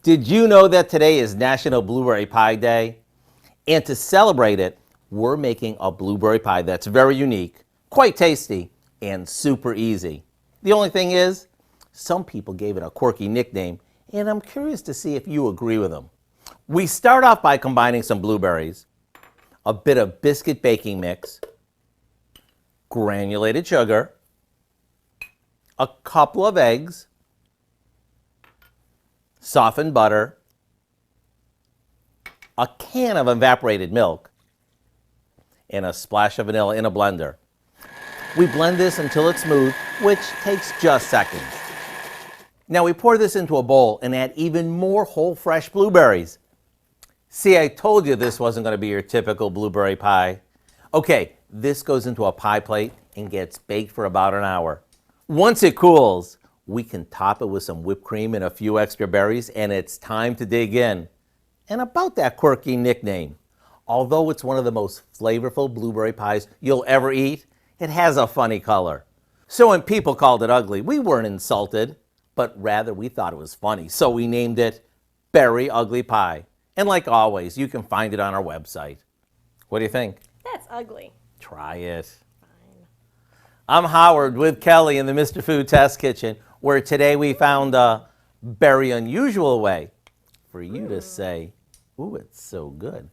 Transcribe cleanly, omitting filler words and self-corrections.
Did you know that today is National Blueberry Pie Day? And to celebrate it, we're making a blueberry pie that's very unique, quite tasty, and super easy. The only thing is, some people gave it a quirky nickname, and I'm curious to see if you agree with them. We start off by combining some blueberries, a bit of biscuit baking mix, granulated sugar, a couple of eggs, softened butter, a can of evaporated milk, and a splash of vanilla in a blender. We blend this until it's smooth, which takes just seconds. Now we pour this into a bowl and add even more whole fresh blueberries. See, I told you this wasn't going to be your typical blueberry pie. Okay, this goes into a pie plate and gets baked for about an hour. Once it cools, we can top it with some whipped cream and a few extra berries, and it's time to dig in. And about that quirky nickname, although it's one of the most flavorful blueberry pies you'll ever eat, it has a funny color. So when people called it ugly, we weren't insulted, but rather we thought it was funny. So we named it Berry Ugly Pie. And like always, you can find it on our website. What do you think? That's ugly. Try it. Fine. I'm Howard with Kelly in the Mr. Food Test Kitchen, where today we found a very unusual way for you to say, ooh, it's so good.